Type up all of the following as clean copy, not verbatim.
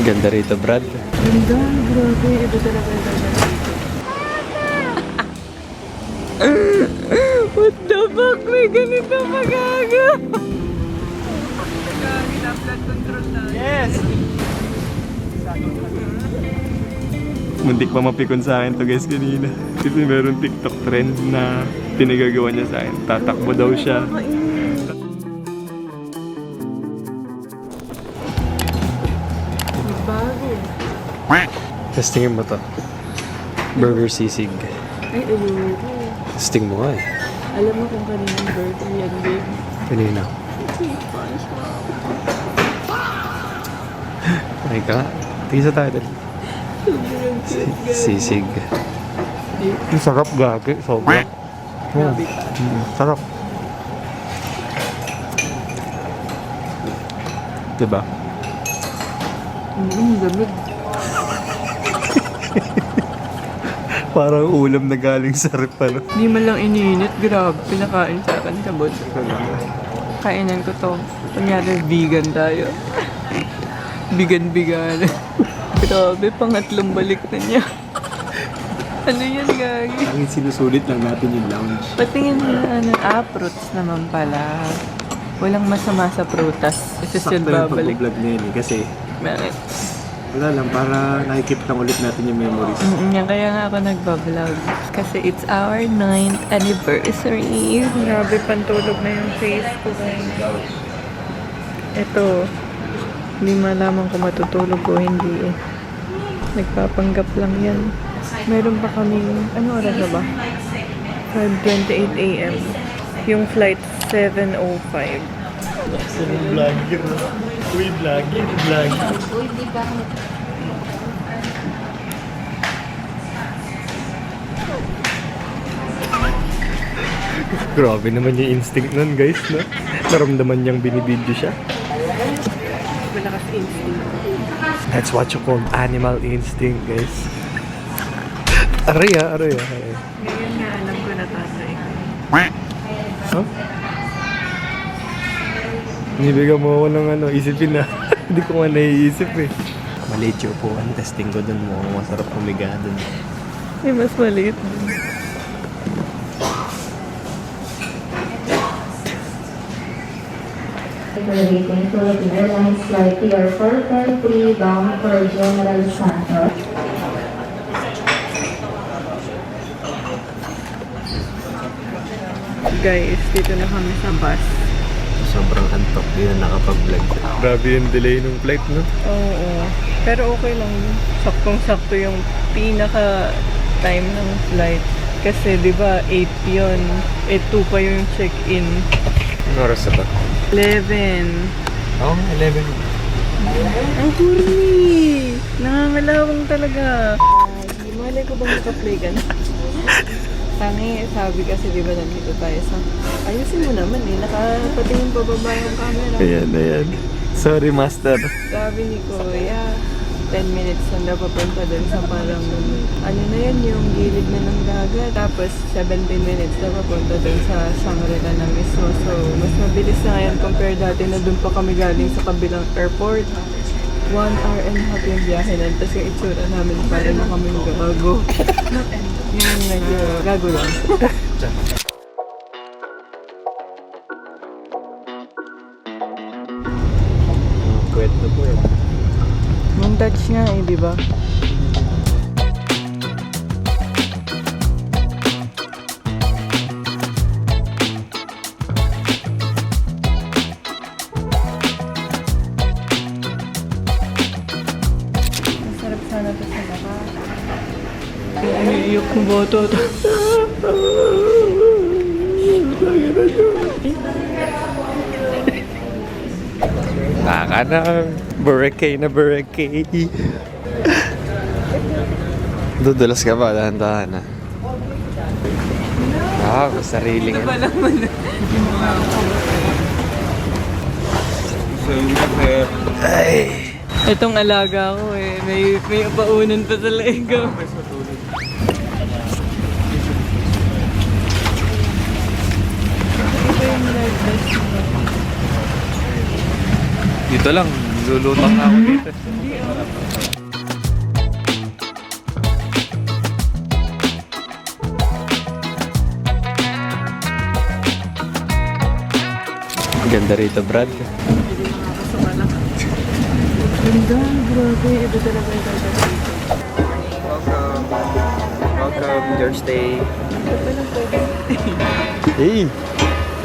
Ganda rito, Brad. Ganda, grabe. Iba talaga yung ganda dito. What the fuck? May ganito magaga. Blood control na. Yes! Muntik pa mapikon sa akin to guys kanina. Kasi meron TikTok trend na pinagagawa niya sa akin. Tatakbo daw siya. Bago. Testingin mo to. Burger sisig. Ay, ayoko. Testing mo nga eh. Alam mo kung kaninang burger yan, babe. Kanina. Ay ka. Tigisa tayo dali. Sisig. Ang sarap gagi. Sobra. Grabe. Sarap. Diba? Lamig. Parang ulam na galing sa rep ano. Hindi man lang iniinit. Grabe. Pinakain sa akin kabot. Kainan ko to. Kunyari vegan tayo. Bigan-bigan. Grabe, pangatlong balik na niya. Ano yan, gagi? Ang sinusulit lang natin yung lounge. Patingin na, fruits naman pala. Walang masama sa prutas. Ito Sakto siya yung babalik. pag-vlog na yun eh. Kasi Bakit? wala lang, para nakikip lang ulit natin yung memories. Yan, kaya nga ako nagbablog. Kasi it's our 9th anniversary. Grabe, pantulog na yung face ko. Ito. Hindi malaman kung matutulog o hindi eh. Nagpapanggap lang yan. Meron pa kaming, ano oras na ba? 5:28 AM. Yung flight 7:05. Vlogger. Uy, vlogger. Grabe naman yung instinct nun guys, no? Naramdaman niyang binibidyo siya. Malakas instinct. That's what you call animal instinct, guys. Aray. Ngayon nga alam ko na tatay. Huh? Nibigyan mo ako ng isipin na. Hindi ko nga naiisip eh. Maliit yung upuan. Testing ko dun mo. Masarap pumiga dun. Ay, mas maliit. Operating Philippine Airlines Flight TR410 bound for General Santos. Guys, dito na kami sa bus. Sobrang antok. Di na nakapag-vlog. Grabe yung delay ng flight, no? Oo. Pero okay lang yun. Saktong-sakto yung pinaka-time ng flight. Kasi di ba 8 yun. 2 pa yung check-in. Anong oras na ba? 11. Oo, 11. Ang horny! Nangangalawang talaga. Malay ko bang naka-play ka na? Tangi, sabi kasi di ba nandito tayo sa... Ayusin mo naman eh, nakapatingin pa baba yung camera. Ayan. Sorry, master. Sabi ni Kuya, 10 minutes na papunta dun sa parang... Ano na yan, yung gilid na ng dagat. Tapos 17 minutes na papunta dun sa Shangri-La na mismo. So, mas mabilis na ngayon compare dati na dun pa kami galing sa kabilang airport. 1 hour and a half yung biyahe na. Tapos yung itsura namin para na kami gago. Yung gago lang. Kwento po eh. Yung touch nga eh, di ba? Masarap sana to sa baka. Iiyok ng boto to. Baka na. Burekay na burekay. Dudulas ka ba? Dahan-dahan na. Sariling. Ito pa naman. Ay! Itong alaga ko eh. May paunan pa sa leeg ko. Ito yung live best. Dito lang, Naglulutang na ako dito. Ganda rito, Brad. Hindi na ako sa malak. Ganda, grabe. Iba talaga yung ganda dito. Welcome. Welcome, your stay. Ito pa lang pwede. Hey!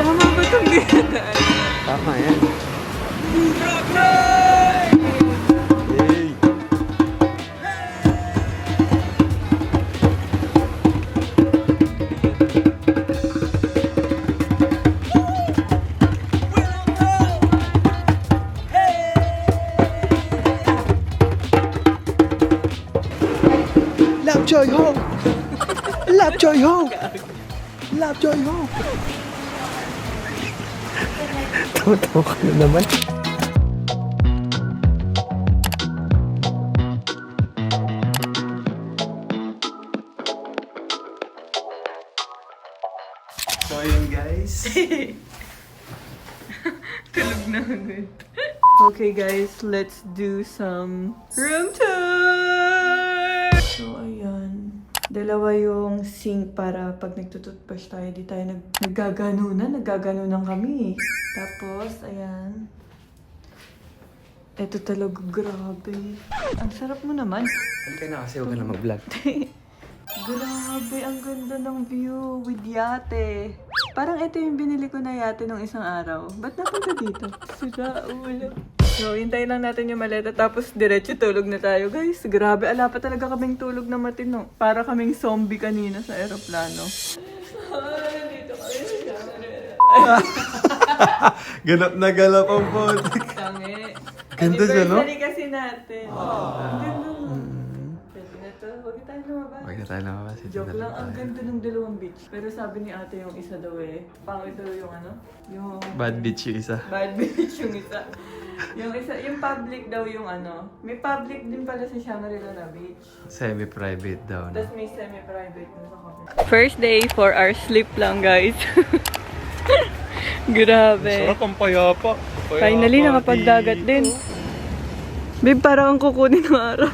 Tama ba itong ginadaan? Tama yan. Hey! Lapjoy ho! Lapjoy ho! Lapjoy ho! Tawa-tawa ka na naman. So yun guys. Tulog na agad. Okay guys, let's do some room tour! So ayan. Dalawa yung sink para pag nagtututbrush tayo, di tayo naggaganunan kami. Tapos, ayan. Ito talaga, grabe. Ang sarap mo naman. Halika na kasi huwag ka na mag-vlog. Grabe, ang ganda ng view with yate. Parang ito yung binili ko na yate nung isang araw. Ba't napunta dito? Sira ulo. So, hintayin lang natin yung maleta tapos diretso tulog na tayo. Guys, grabe. Ala pa talaga kaming tulog na matino. Para kaming zombie kanina sa aeroplano. Dito kami sa Ganap na galap ang phone. Tangi. Ganda siya, no? Anniversary kasi natin. Ang ganda. Pwede na to. Huwag tayo lumabas. Huwag na tayo lumabas. Joke lang, ang ganda ng dalawang beach. Pero sabi ni ate yung isa daw eh. Pangit daw yung ano? Yung... Bad bitch yung isa. Bad beach yung isa. Yung isa, yung public daw yung ano. May public din pala sa Shangri-La na beach. Semi-private daw. No? Tapos may semi-private na sa cover. First day for our sleep lang, guys. Grabe. Sarap ang payapa. Finally, nakapagdagat din. Babe, parang ang kukunin ng araw.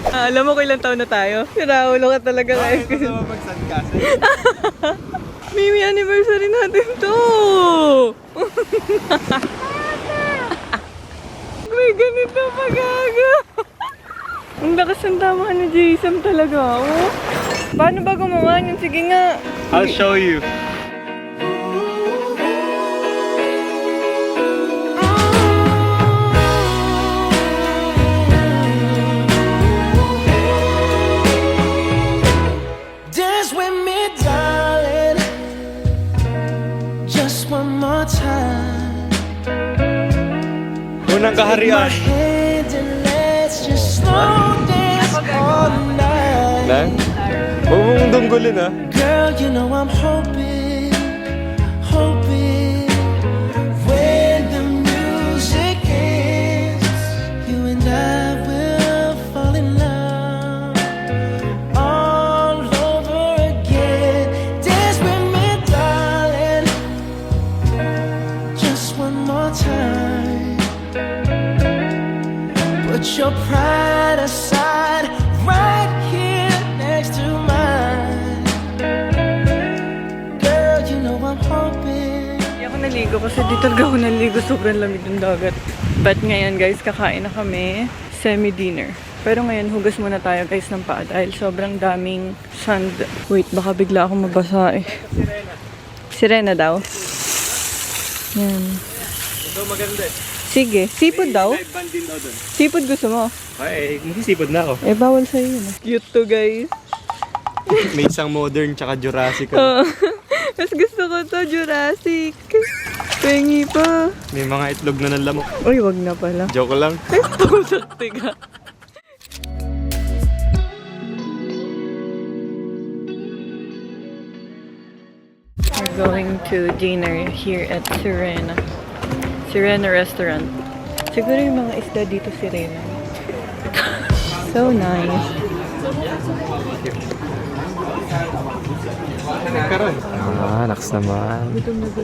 Alam mo kung ilang taon na tayo? Sinaulo ka talaga guys. Gusto mo mag-sandcastle? Mimi, anniversary natin to! May ganito pag-aga! Ang lakas ng tama ni Jason talaga, oh. Paano ba gumawa yun? Sige nga. I'll show you. Dance with me, darling. Just one more time. Unang kaharian. Hand and let's just slow dance all night. Lang? Huwag mong dunggulin, ha? Girl, you know I'm hoping, hoping when the music ends, you and I will fall in love all over again. Dance with me, darling, just one more time. Put your pride aside, right here next to mine. Girl, you know I'm hoping. Hindi ako naligo kasi dito talaga ako naligo. Sobrang lamig ng dagat. But ngayon guys, kakain na kami. Semi-dinner. Pero ngayon, hugas muna tayo guys ng paa dahil sobrang daming sand. Wait, baka bigla akong mabasa eh. Sirena daw. Yan. Ito maganda eh. Sige, seafood daw. Live band din daw dun. Seafood gusto mo? Ay, magsisipod na ako. Eh, bawal sa'yo yun. Cute to guys. May isang modern tsaka Jurassic. Oo. Mas gusto ko to, Jurassic. Pengi pa. May mga itlog na nalamok. Uy, wag na pala. Joke lang. Sakti ka. We're going to dinner here at Sirena. Sirena Restaurant. Siguro yung mga isda dito Sirena. So nice. Karon. Naks naman. Gutom na ako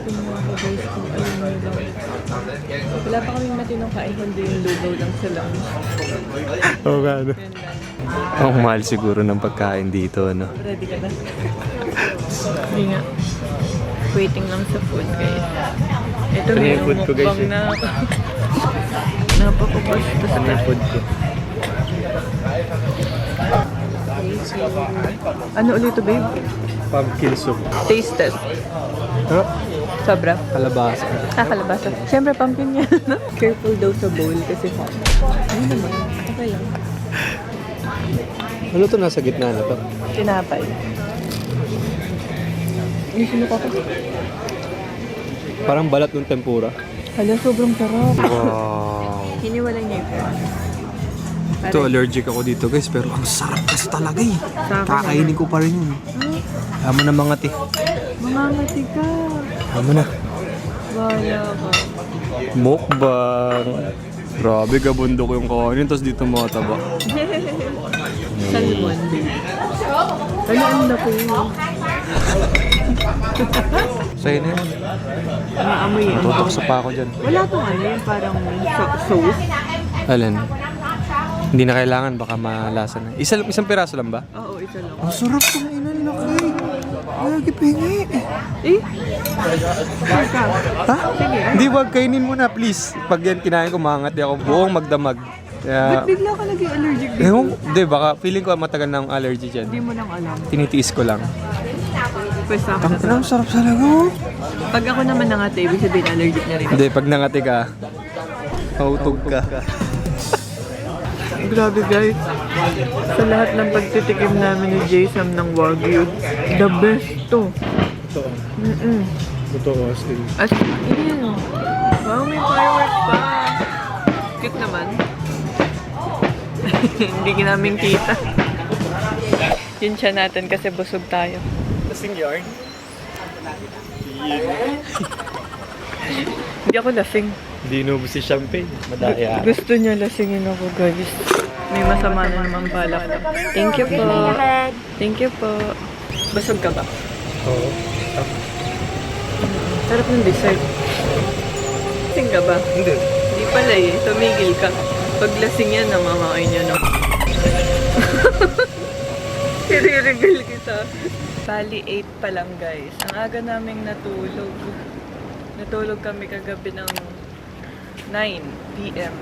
guys. Kung ayun nyo lang. Wala pa kaming matinong kain, kundi yung lugaw lang sa lunch. Oo nga, ano. Yan lang. Ang mahal siguro ng pagkain dito, no? Ready ka na? Hindi nga. Waiting lang sa food guys. Ito Ano may yung food ko, guys, mukbang na ako. Napakabasta sa Food ko. Ano ulit ito babe? Pumpkin soup. Taste test. Huh? Sobra. Kalabasa. Kalabasa. Siyempre pumpkin yan. Careful daw sa bowl kasi hot. Ano naman? Okay lang. Ano to nasa gitna na to? Tinapay. Yung sinuka ko. Parang balat ng tempura. Hala, sobrang sarap. Wow. Hiniwalay niya yung Ito, allergic ako dito guys, pero ang sarap kasi talaga eh. Kakainin ko pa rin yun. Tama na mga ti. Mangangati ka. Tama na. Wala ka. Mukbang. Grabe, gabundo ko yung kawanin, tapos dito mga taba. Salmon. Ano ang laki yun? Sa'yo na yan. Naamoy yun. Tutok sa pa ako dyan. Wala tong ano yung parang sauce. Alin? Hindi na kailangan, baka malasa na. Isang piraso lang ba? Oo, isa lang. Ang sarap kung inan laki. Lagi pingi. Eh? Sige. Ha? Sige. Hindi, wag kainin mo na please. Pag yan kinain ko, mangati ako buong magdamag. Kaya, Ba't bigla ka naging allergic dito? ewan, hindi, baka feeling ko matagal na ang allergy dyan. Hindi mo lang alam. Tinitiis ko lang. Pwes ako Ang na sarap talaga. Oh. Pag ako naman nangate, ibig sabihin allergic na rin. Hindi, pag nangati ka, mautog ka. Grabe guys. Sa lahat ng pagtitikim namin ni Jason ng Wagyu, the best to. Totoo, still. As in. Wow, may fireworks pa. Cute naman. Hindi namin kita. Yun siya natin kasi busog tayo. Kasing yarn? Hindi ako lasing. Hindi inubos si champagne. Madaya. Gusto niya lasingin ako guys. May masama na naman balak. Thank you po. Thank you po. Busog ka ba? Oo. Sarap ng dessert. Lasing ka ba? Hindi. Hindi pala eh. Tumigil ka. Pag lasing yan, namamain niya na. Siriregal kita. Bali 8 pa lang guys. Ang aga naming natulog. Natulog kami kagabi ng 9 PM.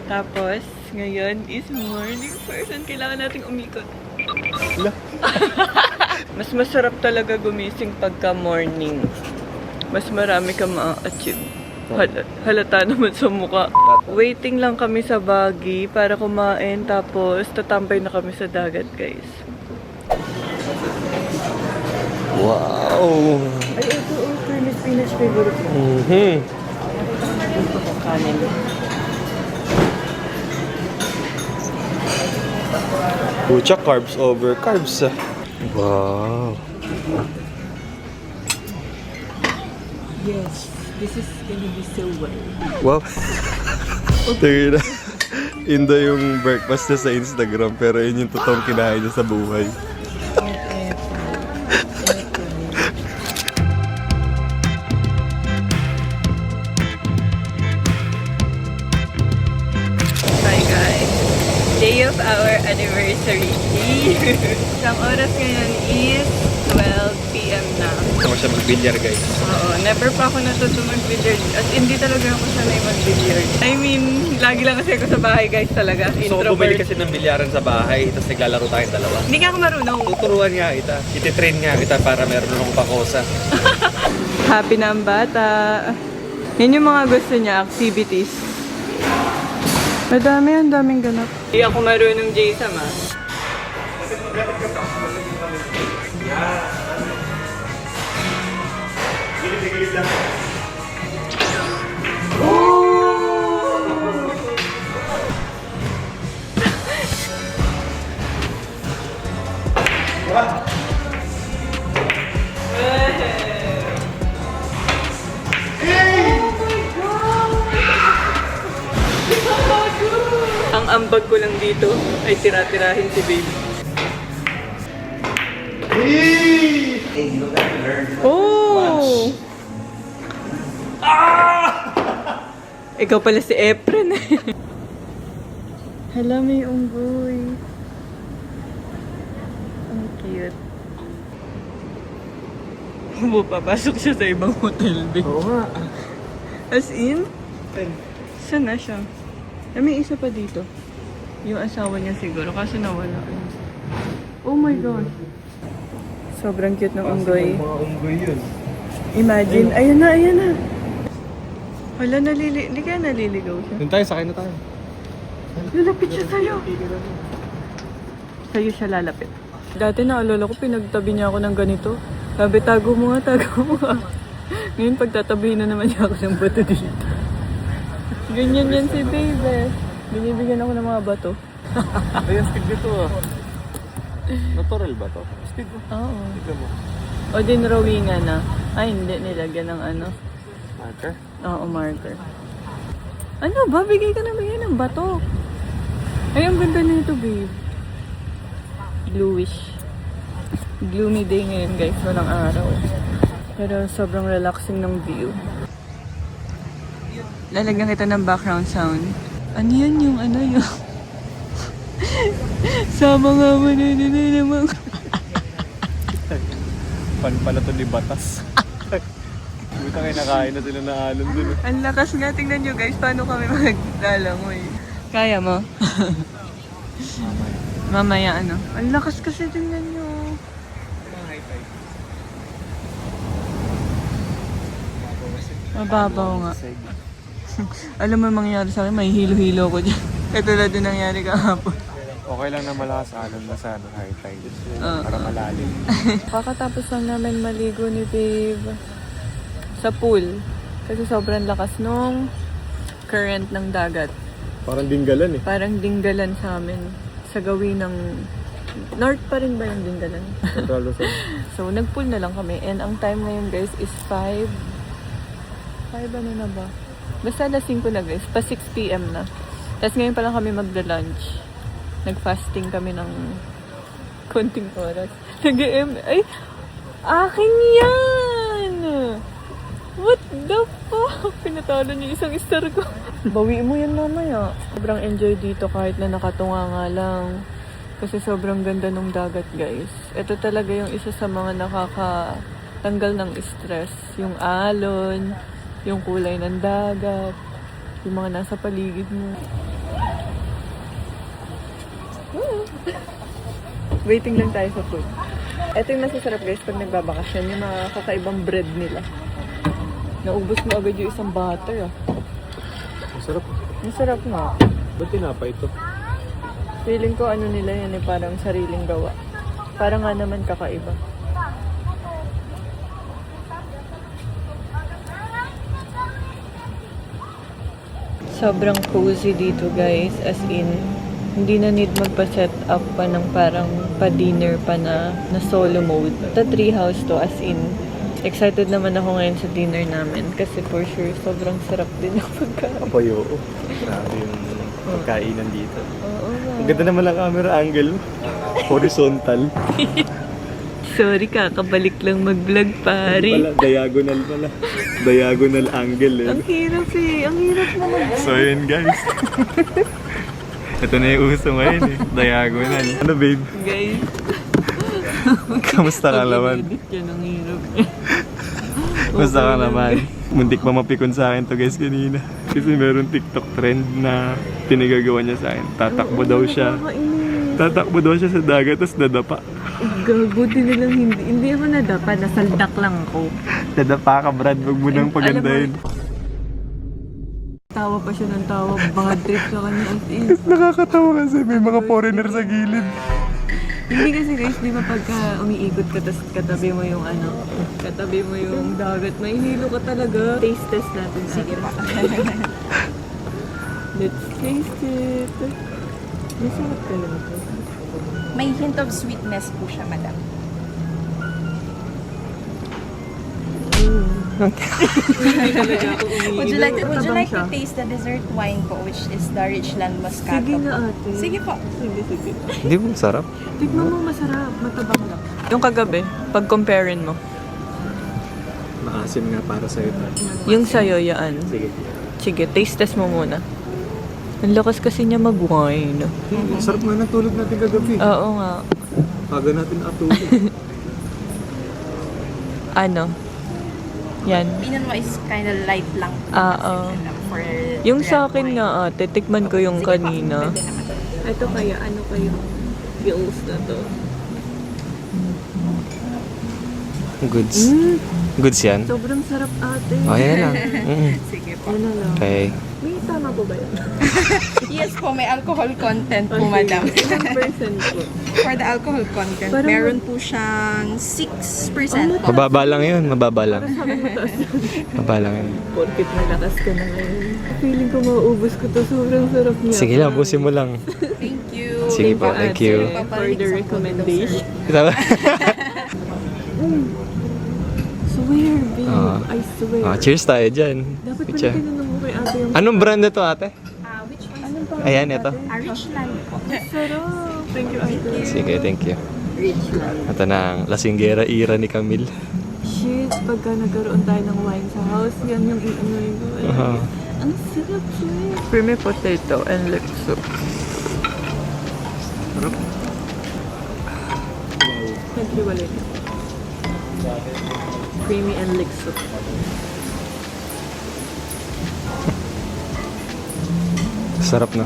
Tapos, ngayon is morning person. Kailangan nating umikot. Mas masarap talaga gumising pagka morning. Mas marami ka ma-achieve. Halata naman sa mukha. Waiting lang kami sa Baguio para kumain. Tapos, tatambay na kami sa dagat, guys. Wow! Ay, ito, Kermit Spinach favorite ko. Mm-hmm. Kanin. Pucha, carbs over carbs. Wow! Yes, this is gonna be so well. Wow! Tingin na. Inda yung breakfast niya sa Instagram, pero yun yung totoong kinain niya sa buhay. Bye guys. Day of our anniversary. Ang oras ngayon is 12 PM na. Gusto ko siya mag-billiard, guys. Oo, never pa ako natuto mag-billiard. At hindi talaga ako sanay mag-billiard. I mean, lagi lang kasi ako sa bahay guys talaga. Gusto ko bumili kasi ng bilyaran sa bahay, tapos naglalaro tayong dalawa. Hindi nga ako marunong. Tuturuan nga kita. Ititrain nga kita para meron akong pakosa. Happy na ang bata. Yan yung mga gusto niya, activities. Ang daming ganap. Hindi ako marunong Jason ah. Ang ambag ko lang dito ay tira-tirahin si baby. Oh! Ikaw pala si Efren eh. Hala, may unggoy. Ang cute. Papasok siya sa ibang hotel, babe. Oo nga. As in? Saan na siya? May isa pa dito. Yung asawa niya siguro, kasi nawala. Oh my God. Sobrang cute ng unggoy. Mga unggoy yun. Imagine, ayun na, ayun na. Hala, naliligaw siya. Doon tayo, sakay na tayo. Lalapit siya sa'yo. Sa'yo siya lalapit. Dati naalala ko, pinagtabi niya ako ng ganito. Sabi, tago mo nga, tago mo nga. Ngayon, pagtatabihin na naman niya ako ng bato dito. Ganyan yan si Dave eh. Binibigyan ako ng mga bato. Ay, ang speed dito ah. Natural ba to? Speed mo. Oo. Tignan mo. O din rawingan na. Ay, hindi. Nilagyan ng ano. Marker? Oo, marker. Ano ba? Bigay ka ng bato. Ay, ang ganda nito, babe. Bluish. Gloomy day ngayon, guys. Walang araw. Pero sobrang relaxing ng view. Lalagyan kita ng background sound. Ano yan yung ano yung... Sama nga mo na naman. Pan pala to ni Batas. Buta kayo nakain na sila na alon dun. Ang lakas nga. Tingnan nyo, guys. Paano kami maglalangoy? Kaya mo? Mamaya ano? Ang lakas kasi tingnan nyo. Mababaw nga. Alam mo mangyayari sa akin, may hilo-hilo ko dyan. Katulad din nangyari kahapon. Okay lang na malakas alon na sa high tide. Para malalim. Kakatapos lang namin maligo ni Babe sa pool. Kasi sobrang lakas nung current ng dagat. Parang dinggalan eh. Parang dinggalan sa amin. Sa gawin ng... North pa rin ba yung dinggalan? So, nag-pool na lang kami. And ang time ngayon, guys, is 5 ano na ba? Basta alas 5 na, guys. Pa 6 p.m. na. Tapos ngayon pa lang kami magda-lunch. Nag-fasting kami ng konting oras. Ay! Akin yan! What the fuck? Pinatalo niyo isang star ko. Bawi mo yan mamaya. Sobrang enjoy dito kahit na nakatunga nga lang. Kasi sobrang ganda ng dagat, guys. Ito talaga yung isa sa mga nakakatanggal ng stress. Yung alon, yung kulay ng dagat, yung mga nasa paligid mo. Waiting lang tayo sa food. Ito yung masasarap, guys, pag nagbabakasyon. Yung mga kakaibang bread nila. Naubos mo agad yung isang butter, ah. Masarap. Masarap nga. Ba't tinapa ito? Feeling ko ano nila yan eh, parang sariling gawa. Parang nga naman kakaiba. Sobrang cozy dito, guys. As in, hindi na need magpa-set up pa ng parang pa-dinner pa na solo mode. Ito treehouse to, as in. Excited naman ako ngayon sa dinner namin kasi for sure sobrang sarap din ang pagkain. Apoyo. Grabe yung pagkainan dito. Oo nga. Ang ganda naman ang camera angle. Horizontal. Sorry, kakabalik lang mag-vlog, pare. Pala, diagonal pala. Diagonal angle eh. Ang hirap eh. Ang hirap naman. So yun guys. Ito na yung uso ngayon eh. Diagonal. Ano babe? Guys. Kamusta ka naman? Pag-edit yan, ang hirap. Kamusta ka naman? Muntik pa mapikon sa akin to guys kanina. Kasi meron TikTok trend na pinagagawa niya sa akin. Tatakbo daw siya. Tatakbo daw siya sa dagat tapos dadapa. Buti nilang hindi ako nadapa. Nasaldak lang ako. Dadapa ka Brad, wag mo nang pagandahin. Tawa pa siya ng tawa. Bad trip sa kanya. As in. Nakakatawa kasi may mga foreigner sa gilid. Hindi kasi guys, di ba pagka umiikot ka tapos katabi mo yung ano, katabi mo yung dagat, may hilo ka talaga. Taste test natin. Sige pa. Let's taste it. Masarap ka lang ito. May hint of sweetness po siya, madam. Would you like to taste the dessert wine po, which is the Richland Moscato? Sige na ate. Sige po. Sige. Hindi mo masarap? Tignan mo, masarap. Matabang lang. Yung kagabi, pag-comparein mo. Maasim nga para sa'yo. Yung sa'yo, yaan. Sige. Sige, taste test mo muna. Ang lakas kasi niya mag-wine. Sarap nga ng tulog natin kagabi. Oo nga. Aga natin nakatulog. Ano? Yan. Pinot mo is kind of light lang. Oo. For Yung red sa akin wine. nga, titikman ko yung Sige pa, kanina. pwede naman. Ito kaya, ano kayo? Feels na to. Goods. Goods yan. Sobrang sarap ate. Oh, yan lang. Sige po. Ano lang. Okay. May tama po ba yun? Yes po, may alcohol content po, madam. Ilang percent po? For the alcohol content, Parang- meron po siyang 6% po. Mababa lang yun. Mababa lang. Mababa lang yun. Porkit malakas ka na ngayon. Feeling ko mauubos ko to. Sobrang sarap niya. Sige lang, busin mo lang. Thank you. Sige po, thank you. For the recommendation. Tama? Swear, babe. Oo. I swear. Cheers tayo dyan. Dapat pala Picha. tinanong mo kay ate yung Anong brand na to, ate? Which one? anong pangalan Ayan, ate? ito. Richland po. Sarap. Thank you, ate. Sige, thank you. Richland. Ito na ang lasinggera ira ni Camille. Shit, pagka nagkaroon tayo ng wine sa house, yan yung i-anoy ko. Ang sarap, sweet. Creamy potato and leek soup. Naghiwalay na. Creamy and leek soup. Sarap na.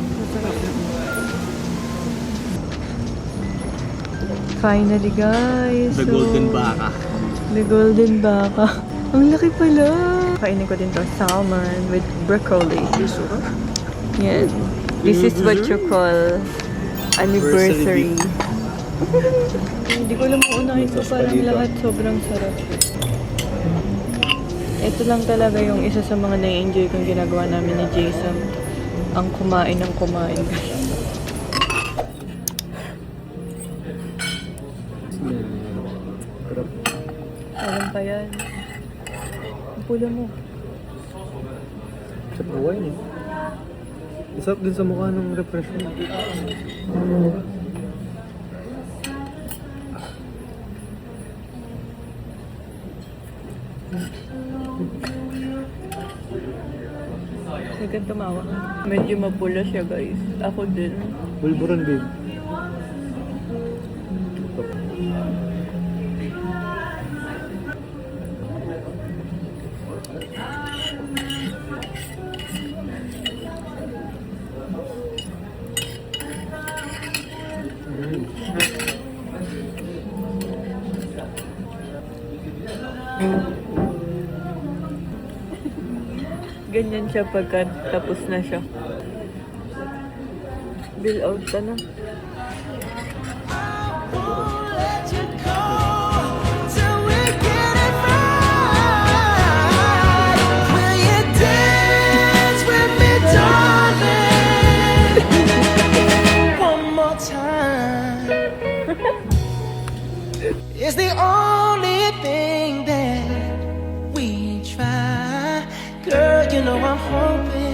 Finally, guys. The So, golden baka. The golden baka. Ang laki pala. Kainin ko din to salmon with broccoli. Yan. This is what you call anniversary. Hindi ko alam kung unahin ko. Parang lahat sobrang sarap. Ito lang talaga yung isa sa mga na-enjoy kong ginagawa namin ni Jason. Ang kumain ng kumain. Alam pa yan. Ang pula mo. Sarap na wine eh. Sarap din sa mukha ng refreshment. Huwag kang tumawa. Medyo mapula siya, guys. Ako din. Bulburan, babe. Ganyan siya pagka tapos na siya. Bill out ka na. Let you go till we get it right. Will you dance with me, darling? One more time. It's the only thing that we try. Girl, you know I'm hoping